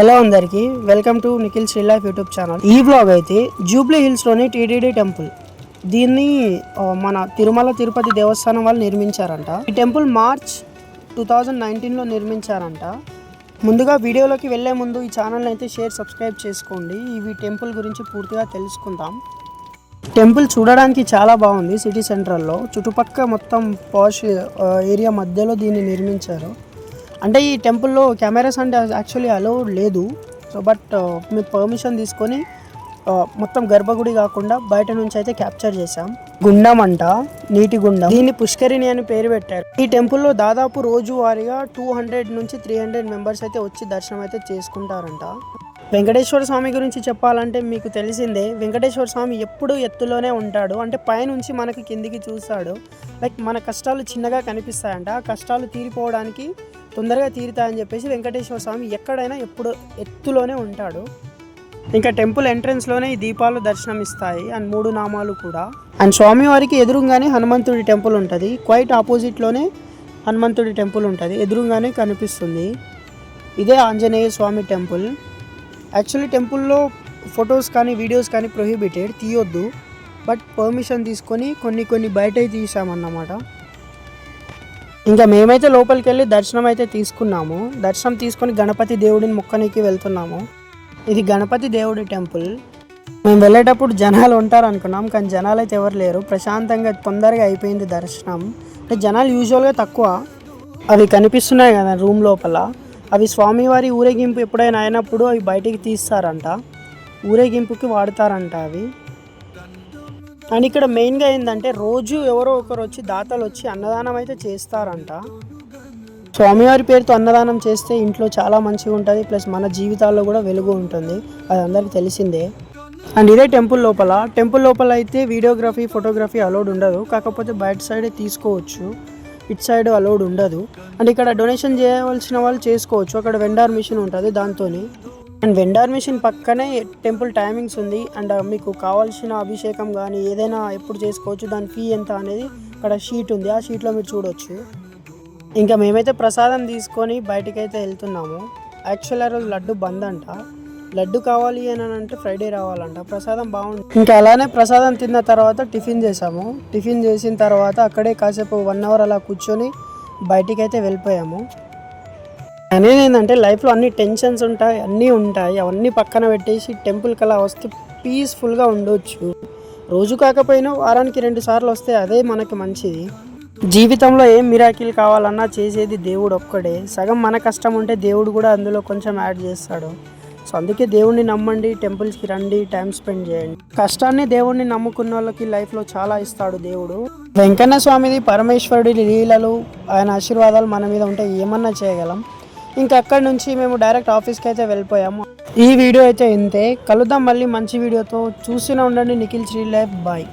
Hello అందరికీ, welcome to Nikhil Sri life YouTube channel. ఈ vlog అయితే జూబ్లీ హిల్స్లోని టీటీడీ టెంపుల్. దీన్ని మన తిరుమల తిరుపతి దేవస్థానం వాళ్ళు నిర్మించారంట. ఈ టెంపుల్ మార్చ్ 2019లో నిర్మించారంట. ముందుగా వీడియోలోకి వెళ్ళే ముందు ఈ ఛానల్ని అయితే సబ్స్క్రైబ్ చేసుకోండి. ఇవి టెంపుల్ గురించి పూర్తిగా తెలుసుకుందాం. టెంపుల్ చూడడానికి చాలా బాగుంది. సిటీ సెంట్రల్లో చుట్టుపక్కల మొత్తం పాష్ ఏరియా మధ్యలో దీన్ని నిర్మించారు. అంటే ఈ టెంపుల్లో కెమెరాస్ అంటే యాక్చువల్లీ అలౌడ్ లేదు. సో బట్ మేము పర్మిషన్ తీసుకొని మొత్తం గర్భగుడి కాకుండా బయట నుంచి అయితే క్యాప్చర్ చేసాం. గుండం అంట, నీటి గుండం. దీన్ని పుష్కరిణి అని పేరు పెట్టారు. ఈ టెంపుల్లో దాదాపు రోజువారీగా 200 నుంచి 300 మెంబర్స్ అయితే వచ్చి దర్శనం అయితే చేసుకుంటారంట. వెంకటేశ్వర స్వామి గురించి చెప్పాలంటే మీకు తెలిసిందే, వెంకటేశ్వర స్వామి ఎప్పుడు ఎత్తులోనే ఉంటాడు. అంటే పైనుంచి మనకి కిందికి చూస్తాడు. లైక్ మన కష్టాలు చిన్నగా కనిపిస్తాయంట. ఆ కష్టాలు తీరిపోవడానికి తొందరగా తీరుతాయని చెప్పేసి వెంకటేశ్వర స్వామి ఎక్కడైనా ఎప్పుడు ఎత్తులోనే ఉంటాడు. ఇంకా టెంపుల్ ఎంట్రన్స్లోనే ఈ దీపాలు దర్శనం ఇస్తాయి. అండ్ 3 నామాలు కూడా. అండ్ స్వామివారికి ఎదురుగానే హనుమంతుడి టెంపుల్ ఉంటుంది. క్వైట్ ఆపోజిట్లోనే హనుమంతుడి టెంపుల్ ఉంటుంది, ఎదురుగానే కనిపిస్తుంది. ఇదే ఆంజనేయ స్వామి టెంపుల్. యాక్చువల్లీ టెంపుల్లో ఫొటోస్ కానీ వీడియోస్ కానీ ప్రొహిబిటెడ్, తీయొద్దు. బట్ పర్మిషన్ తీసుకొని కొన్ని బయట తీసామన్నమాట. ఇంకా మేమైతే లోపలికి వెళ్ళి దర్శనం అయితే తీసుకున్నాము. దర్శనం తీసుకొని గణపతి దేవుడిని మొక్కనికి వెళ్తున్నాము. ఇది గణపతి దేవుడి టెంపుల్. మేము వెళ్ళేటప్పుడు జనాలు ఉంటారు అనుకున్నాం, కానీ జనాలు అయితే ఎవరు లేరు. ప్రశాంతంగా తొందరగా అయిపోయింది దర్శనం. అంటే జనాలు యూజువల్గా తక్కువ. అవి కనిపిస్తున్నాయి కదా రూమ్ లోపల, అవి స్వామివారి ఊరేగింపు ఎప్పుడైనా అయినప్పుడు అవి బయటికి తీస్తారంట. ఊరేగింపుకి వాడతారంట అవి. అండ్ ఇక్కడ మెయిన్గా ఏంటంటే రోజు ఎవరో ఒకరు వచ్చి దాతలు వచ్చి అన్నదానం అయితే చేస్తారంట. స్వామివారి పేరుతో అన్నదానం చేస్తే ఇంట్లో చాలా మంచిగా ఉంటుంది, ప్లస్ మన జీవితాల్లో కూడా వెలుగు ఉంటుంది. అది అందరికీ తెలిసిందే. అండ్ ఇదే టెంపుల్ లోపల అయితే వీడియోగ్రఫీ ఫోటోగ్రఫీ అలౌడ్ ఉండదు. కాకపోతే బయట సైడే తీసుకోవచ్చు, ఇటు సైడ్ అలౌడ్ ఉండదు. అండ్ ఇక్కడ డొనేషన్ చేయవలసిన వాళ్ళు చేసుకోవచ్చు. అక్కడ వెండార్ మిషన్ ఉంటుంది దాంతో. అండ్ వెండార్ మిషన్ పక్కనే టెంపుల్ టైమింగ్స్ ఉంది. అండ్ మీకు కావాల్సిన అభిషేకం కానీ ఏదైనా ఎప్పుడు చేసుకోవచ్చు. దాని ఫీ ఎంత అనేది అక్కడ షీట్ ఉంది, ఆ షీట్లో మీరు చూడొచ్చు. ఇంకా మేమైతే ప్రసాదం తీసుకొని బయటకైతే వెళ్తున్నాము. యాక్చువల్ ఆ రోజు లడ్డు బంద్ అంట. లడ్డు కావాలి అని అంటే ఫ్రైడే రావాలంట. ప్రసాదం బాగుంది. ఇంకా అలానే ప్రసాదం తిన్న తర్వాత టిఫిన్ చేసాము. టిఫిన్ చేసిన తర్వాత అక్కడే కాసేపు 1 అవర్ అలా కూర్చొని బయటికైతే వెళ్ళిపోయాము. అనేది ఏంటంటే లైఫ్లో అన్ని టెన్షన్స్ ఉంటాయి, అన్నీ ఉంటాయి. అవన్నీ పక్కన పెట్టేసి టెంపుల్కి అలా వస్తే పీస్ఫుల్గా ఉండొచ్చు. రోజు కాకపోయినా వారానికి 2 సార్లు వస్తే అదే మనకి మంచిది. జీవితంలో ఏం మిరాకిల్ కావాలన్నా చేసేది దేవుడు ఒక్కడే. సగం మన కష్టం ఉంటే దేవుడు కూడా అందులో కొంచెం యాడ్ చేస్తాడు. సో అందుకే దేవుణ్ణి నమ్మండి, టెంపుల్స్కి రండి, టైం స్పెండ్ చేయండి. కష్టాన్ని దేవుణ్ణి నమ్ముకున్న వాళ్ళకి లైఫ్లో చాలా ఇస్తాడు దేవుడు. వెంకన్న స్వామిది, పరమేశ్వరుడి లీలలు, ఆయన ఆశీర్వాదాలు మన మీద ఉంటే ఏమన్నా చేయగలం. ఇంకా అక్కడి నుంచి మేము డైరెక్ట్ ఆఫీస్కి అయితే వెళ్ళిపోయాము. ఈ వీడియో అయితే ఇంతే. కలుద్దాం మళ్ళీ మంచి వీడియోతో. చూస్తూనే ఉండండి నిఖిల్ శ్రీ లైఫ్. బాయ్.